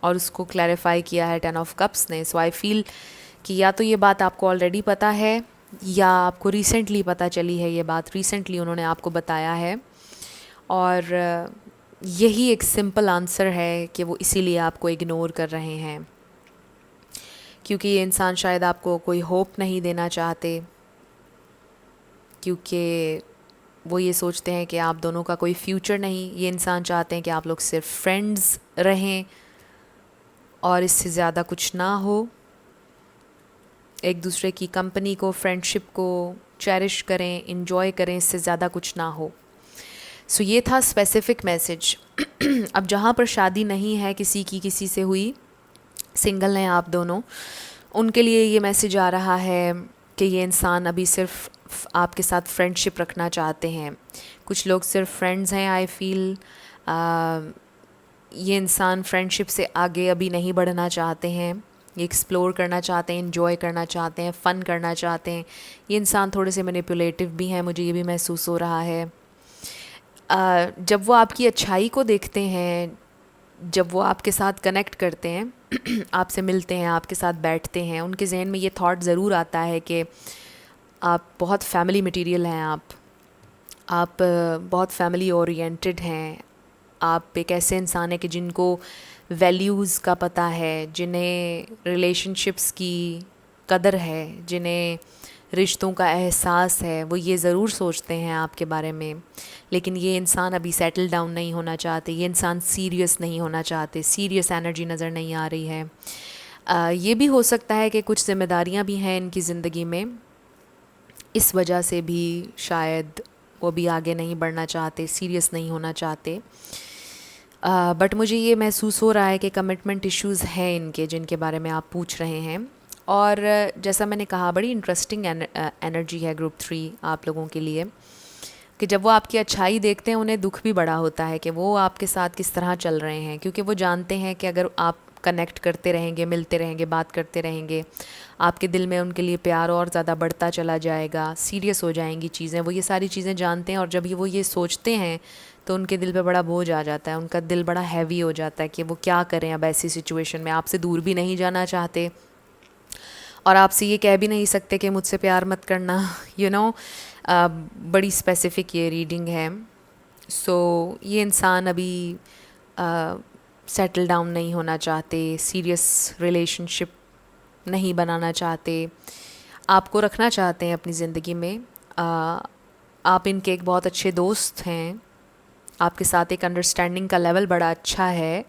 और उसको क्लैरिफाई किया है 10 ऑफ कप्स ने। सो आई फील कि या तो ये बात आपको ऑलरेडी पता है, या आपको रिसेंटली पता चली है, ये बात रिसेंटली उन्होंने आपको बताया है, और यही एक सिंपल आंसर है कि वो इसीलिए आपको इग्नोर कर रहे हैं, क्योंकि ये इंसान शायद आपको कोई होप नहीं देना चाहते, क्योंकि वो ये सोचते हैं कि आप दोनों का कोई फ्यूचर नहीं। ये इंसान चाहते हैं कि आप लोग सिर्फ फ्रेंड्स रहें और इससे ज़्यादा कुछ ना हो, एक दूसरे की कंपनी को, फ्रेंडशिप को चेरिश करें, इंजॉय करें, इससे ज़्यादा कुछ ना हो। सो ये था स्पेसिफ़िक मैसेज। अब जहाँ पर शादी नहीं है किसी की, किसी से हुई, सिंगल हैं आप दोनों, उनके लिए ये मैसेज आ रहा है कि ये इंसान अभी सिर्फ आपके साथ फ्रेंडशिप रखना चाहते हैं। कुछ लोग सिर्फ फ्रेंड्स हैं। आई फील ये इंसान फ्रेंडशिप से आगे अभी नहीं बढ़ना चाहते हैं, ये एक्सप्लोर करना चाहते हैं, इन्जॉय करना चाहते हैं, फ़न करना चाहते हैं। ये इंसान थोड़े से मैनिपुलेटिव भी हैं, मुझे ये भी महसूस हो रहा है। जब वो आपकी अच्छाई को देखते हैं, जब वो आपके साथ कनेक्ट करते हैं आपसे मिलते हैं, आपके साथ बैठते हैं, उनके जहन में ये थॉट ज़रूर आता है कि आप बहुत फैमिली मटेरियल हैं, आप बहुत फैमिली ओरिएंटेड हैं। आप एक ऐसे इंसान हैं कि जिनको वैल्यूज़ का पता है, जिन्हें रिलेशनशिप्स की कदर है, जिन्हें रिश्तों का एहसास है। वो ये ज़रूर सोचते हैं आपके बारे में, लेकिन ये इंसान अभी सेटल डाउन नहीं होना चाहते, ये इंसान सीरियस नहीं होना चाहते, सीरियस एनर्जी नज़र नहीं आ रही है। ये भी हो सकता है कि कुछ ज़िम्मेदारियाँ भी हैं इनकी ज़िंदगी में, इस वजह से भी शायद वो भी आगे नहीं बढ़ना चाहते, सीरियस नहीं होना चाहते। बट मुझे ये महसूस हो रहा है कि कमिटमेंट इश्यूज़ हैं इनके, जिनके बारे में आप पूछ रहे हैं। और जैसा मैंने कहा, बड़ी इंटरेस्टिंग एनर्जी है ग्रुप 3 आप लोगों के लिए, कि जब वो आपकी अच्छाई देखते हैं उन्हें दुख भी बड़ा होता है कि वो आपके साथ किस तरह चल रहे हैं, क्योंकि वो जानते हैं कि अगर आप कनेक्ट करते रहेंगे, मिलते रहेंगे, बात करते रहेंगे, आपके दिल में उनके लिए प्यार और ज़्यादा बढ़ता चला जाएगा, सीरियस हो जाएंगी चीज़ें। वो ये सारी चीज़ें जानते हैं, और जब वो ये सोचते हैं तो उनके दिल पे बड़ा बोझ आ जाता है, उनका दिल बड़ा हैवी हो जाता है कि वो क्या करें अब ऐसी सिचुएशन में। आपसे दूर भी नहीं जाना चाहते और आपसे ये कह भी नहीं सकते कि मुझसे प्यार मत करना, यू नो। बड़ी स्पेसिफ़िक ये रीडिंग है। सो ये इंसान अभी सेटल डाउन नहीं होना चाहते, सीरियस रिलेशनशिप नहीं बनाना चाहते, आपको रखना चाहते हैं अपनी ज़िंदगी में। आप इनके एक बहुत अच्छे दोस्त हैं, आपके साथ एक अंडरस्टैंडिंग का लेवल बड़ा अच्छा है।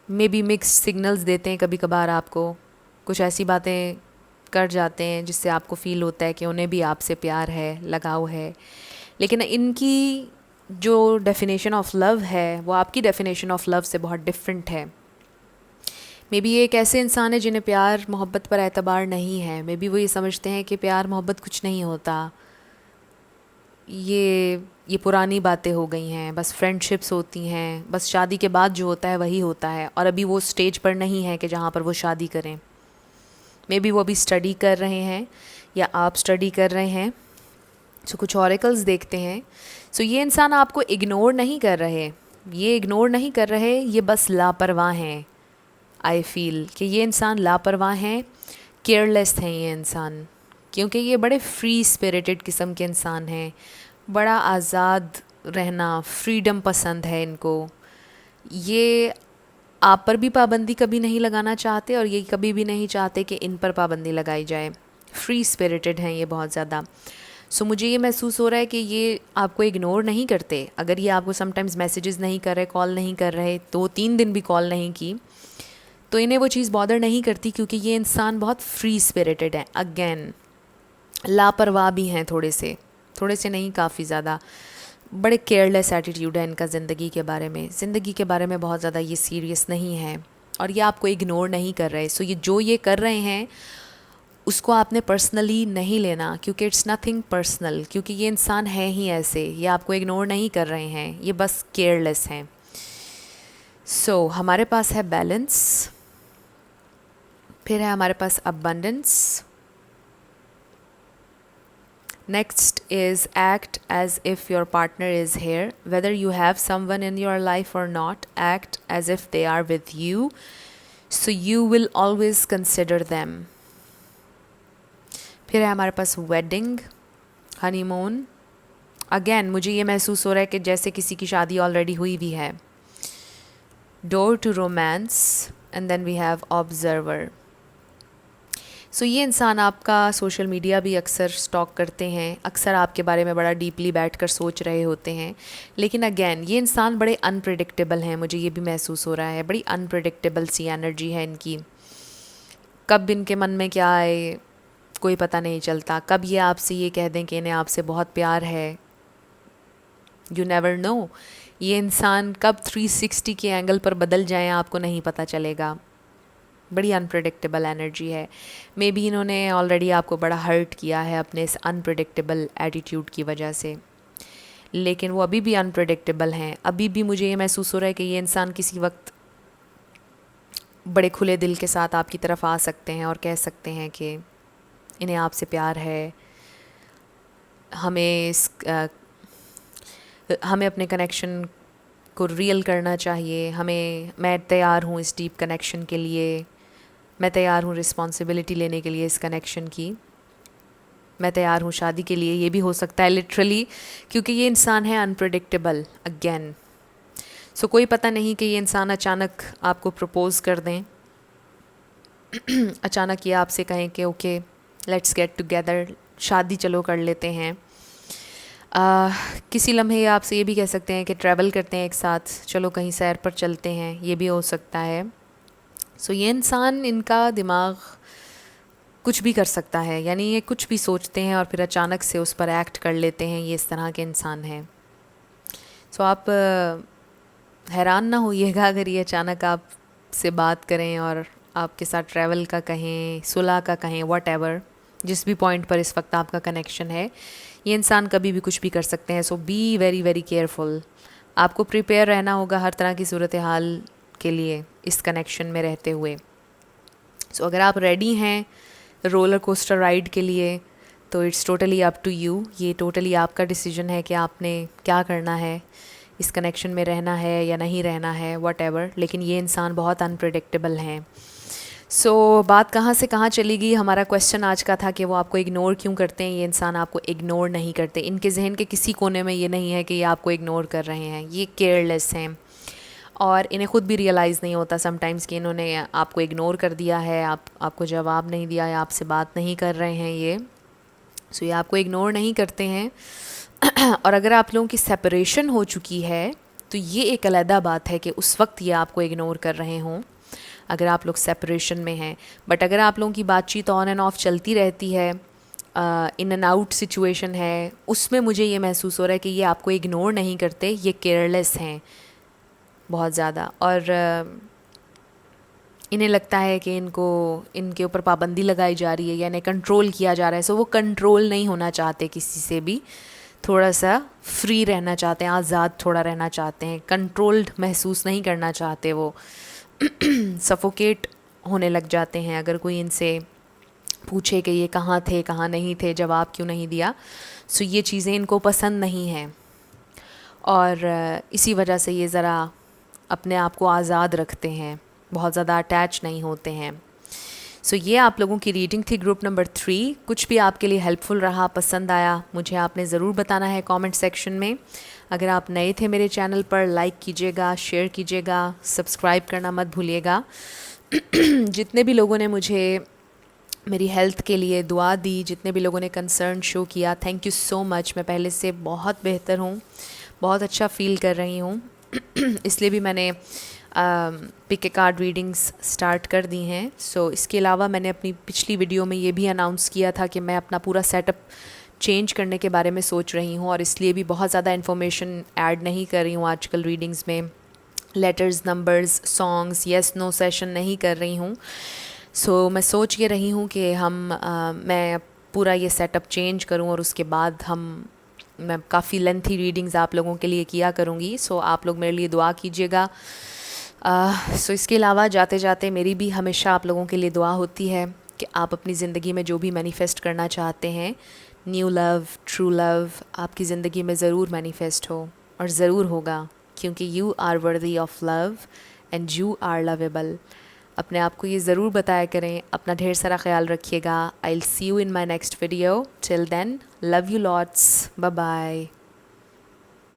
मे बी मिक्स सिग्नल्स देते हैं कभी कभार आपको, कुछ ऐसी बातें कर जाते हैं जिससे आपको फ़ील होता है कि उन्हें भी आपसे प्यार है, लगाव है। लेकिन इनकी जो डेफिनेशन ऑफ लव है वो आपकी डेफिनेशन ऑफ लव से बहुत डिफरेंट है। मे बी ये एक ऐसे इंसान है जिन्हें प्यार मोहब्बत पर एतबार नहीं है। मे बी वो ये समझते हैं कि प्यार मोहब्बत कुछ नहीं होता, ये पुरानी बातें हो गई हैं, बस फ्रेंडशिप्स होती हैं, बस शादी के बाद जो होता है वही होता है। और अभी वो स्टेज पर नहीं है कि जहाँ पर वो शादी करें। मे बी वो अभी स्टडी कर रहे हैं या आप स्टडी कर रहे हैं। सो कुछ ऑरेकल्स देखते हैं। सो ये इंसान आपको इग्नोर नहीं कर रहे, ये इग्नोर नहीं कर रहे, ये बस लापरवाह हैं। आई फील कि ये इंसान लापरवाह हैं, केयरलेस हैं ये इंसान, क्योंकि ये बड़े फ्री स्पिरिटेड किस्म के इंसान हैं। बड़ा आज़ाद रहना, फ्रीडम पसंद है इनको। ये आप पर भी पाबंदी कभी नहीं लगाना चाहते और ये कभी भी नहीं चाहते कि इन पर पाबंदी लगाई जाए। फ्री स्पिरिटेड हैं ये बहुत ज़्यादा। सो मुझे ये महसूस हो रहा है कि ये आपको इग्नोर नहीं करते। अगर ये आपको समटाइम्स मैसेजेस नहीं कर रहे, कॉल नहीं कर रहे, 2-3 दिन भी कॉल नहीं की, तो इन्हें वो चीज़ बॉदर नहीं करती, क्योंकि ये इंसान बहुत फ्री स्पिरिटेड है। अगेन लापरवाह भी हैं, थोड़े से नहीं, काफ़ी ज़्यादा। बड़े केयरलेस एटीट्यूड है इनका ज़िंदगी के बारे में। ज़िंदगी के बारे में बहुत ज़्यादा ये सीरियस नहीं है और ये आपको इग्नोर नहीं कर रहे। सो ये जो ये कर रहे हैं उसको आपने पर्सनली नहीं लेना, क्योंकि इट्स नथिंग पर्सनल, क्योंकि ये इंसान है ही ऐसे। ये आपको इग्नोर नहीं कर रहे हैं, ये बस केयरलेस हैं। सो हमारे पास है बैलेंस, फिर है हमारे पास abundance. Next is act as if your partner is here. Whether you have someone in your life or not, act as if they are with you, so you will always consider them. फिर है हमारे पास वेडिंग, हनीमून। अगेन मुझे ये महसूस हो रहा है कि जैसे किसी की शादी ऑलरेडी हुई भी है। Door to romance, and then we have observer. So ये इंसान आपका सोशल मीडिया भी अक्सर स्टॉक करते हैं, अक्सर आपके बारे में बड़ा डीपली बैठकर सोच रहे होते हैं। लेकिन अगेन ये इंसान बड़े अनप्रिडिक्टेबल हैं, मुझे ये भी महसूस हो रहा है। बड़ी अनप्रिडिक्टेबल सी एनर्जी है इनकी। कब इनके मन में क्या आए कोई पता नहीं चलता। कब ये आपसे ये कह दें कि इन्हें आपसे बहुत प्यार है, यू नेवर नो। ये इंसान कब 360 के एंगल पर बदल जाएं आपको नहीं पता चलेगा। बड़ी अनप्रिडिक्टेबल एनर्जी है। मे बी इन्होंने ऑलरेडी आपको बड़ा हर्ट किया है अपने इस अनप्रिडिक्टेबल एटीट्यूड की वजह से, लेकिन वो अभी भी अनप्रिडिक्टेबल हैं। अभी भी मुझे ये महसूस हो रहा है कि ये इंसान किसी वक्त बड़े खुले दिल के साथ आपकी तरफ आ सकते हैं और कह सकते हैं कि इन्हें आपसे प्यार है, हमें हमें अपने कनेक्शन को रियल करना चाहिए, मैं तैयार हूँ इस डीप कनेक्शन के लिए, मैं तैयार हूँ रिस्पॉन्सिबिलिटी लेने के लिए इस कनेक्शन की, मैं तैयार हूँ शादी के लिए। ये भी हो सकता है लिटरली, क्योंकि ये इंसान है अनप्रेडिक्टेबल अगेन। सो कोई पता नहीं कि ये इंसान अचानक आपको प्रपोज़ कर दें, अचानक ये आपसे कहें कि ओके लेट्स गेट टुगेदर, शादी चलो कर लेते हैं। किसी लम्हे ये आपसे ये भी कह सकते हैं कि ट्रैवल करते हैं एक साथ, चलो कहीं सैर पर चलते हैं, ये भी हो सकता है। सो ये इंसान, इनका दिमाग कुछ भी कर सकता है, यानी ये कुछ भी सोचते हैं और फिर अचानक से उस पर एक्ट कर लेते हैं, ये इस तरह के इंसान हैं। सो आप हैरान ना होइएगा अगर ये अचानक आपसे बात करें और आपके साथ ट्रैवल का कहें, सुलह का कहें, व्हाटएवर, जिस भी पॉइंट पर इस वक्त आपका कनेक्शन है, ये इंसान कभी भी कुछ भी कर सकते हैं। सो बी वेरी वेरी केयरफुल। आपको प्रिपेयर रहना होगा हर तरह की सूरत हाल के लिए इस कनेक्शन में रहते हुए। सो अगर आप रेडी हैं रोलर कोस्टर राइड के लिए तो it's totally up to you. ये टोटली आपका डिसीजन है कि आपने क्या करना है, इस कनेक्शन में रहना है या नहीं रहना है, व्हाटएवर। लेकिन ये इंसान बहुत अनप्रेडिक्टेबल हैं। सो बात कहाँ से कहाँ चली गई। हमारा क्वेश्चन आज का था कि वो आपको इग्नोर क्यों करते हैं। ये इंसान आपको इग्नोर नहीं करते, इनके जहन के किसी कोने में ये नहीं है कि ये आपको इग्नोर कर रहे हैं। ये केयरलेस हैं और इन्हें ख़ुद भी रियलाइज़ नहीं होता समटाइम्स कि इन्होंने आपको इग्नोर कर दिया है, आपको जवाब नहीं दिया या आपसे बात नहीं कर रहे हैं ये। सो ये आपको इग्नोर नहीं करते हैं। और अगर आप लोगों की सेपरेशन हो चुकी है तो ये एक अलहदा बात है कि उस वक्त ये आपको इग्नोर कर रहे हों, अगर आप लोग सेपरेशन में हैं। बट अगर आप लोगों की बातचीत ऑन एंड ऑफ चलती रहती है, इन एंड आउट सिचुएशन है, उसमें मुझे ये महसूस हो रहा है कि ये आपको इग्नोर नहीं करते, ये केयरलेस हैं बहुत ज़्यादा। और इन्हें लगता है कि इनके ऊपर पाबंदी लगाई जा रही है या इन्हें कंट्रोल किया जा रहा है। सो वो कंट्रोल नहीं होना चाहते किसी से भी, थोड़ा सा फ्री रहना चाहते हैं, आज़ाद थोड़ा रहना चाहते हैं, कंट्रोल्ड महसूस नहीं करना चाहते। वो सफोकेट होने लग जाते हैं अगर कोई इनसे पूछे कि ये कहाँ थे, कहाँ नहीं थे, जवाब क्यों नहीं दिया। सो ये चीज़ें इनको पसंद नहीं हैं और इसी वजह से ये ज़रा अपने आप को आज़ाद रखते हैं, बहुत ज़्यादा अटैच नहीं होते हैं। सो ये आप लोगों की रीडिंग थी ग्रुप नंबर 3। कुछ भी आपके लिए हेल्पफुल रहा, पसंद आया, मुझे आपने ज़रूर बताना है कमेंट सेक्शन में। अगर आप नए थे मेरे चैनल पर, लाइक कीजिएगा, शेयर कीजिएगा, सब्सक्राइब करना मत भूलिएगा। जितने भी लोगों ने मुझे मेरी हेल्थ के लिए दुआ दी, जितने भी लोगों ने कंसर्न शो किया, थैंक यू सो मच। मैं पहले से बहुत बेहतर हूँ, बहुत अच्छा फ़ील कर रही हूँ। इसलिए भी मैंने pick a card readings start कर दी हैं। सो इसके अलावा मैंने अपनी पिछली वीडियो में ये भी अनाउंस किया था कि मैं अपना पूरा सेटअप चेंज करने के बारे में सोच रही हूँ और इसलिए भी बहुत ज़्यादा इन्फॉर्मेशन ऐड नहीं कर रही हूँ आजकल रीडिंग्स में। Letters, numbers, songs, yes no session नहीं कर रही हूँ। सो मैं सोच ये रही हूँ कि मैं पूरा ये सेटअप चेंज करूँ और उसके बाद मैं काफ़ी लेंथी रीडिंग्स आप लोगों के लिए किया करूँगी। सो आप लोग मेरे लिए दुआ कीजिएगा। सो इसके अलावा जाते जाते मेरी भी हमेशा आप लोगों के लिए दुआ होती है कि आप अपनी ज़िंदगी में जो भी मैनिफेस्ट करना चाहते हैं, न्यू लव, ट्रू लव, आपकी ज़िंदगी में ज़रूर मैनिफेस्ट हो और ज़रूर होगा, क्योंकि you are worthy of love and you are lovable. अपने आप को ये ज़रूर बताया करें। अपना ढेर सारा ख्याल रखिएगा। I will see you in my next video. Till then, love you lots, bye bye.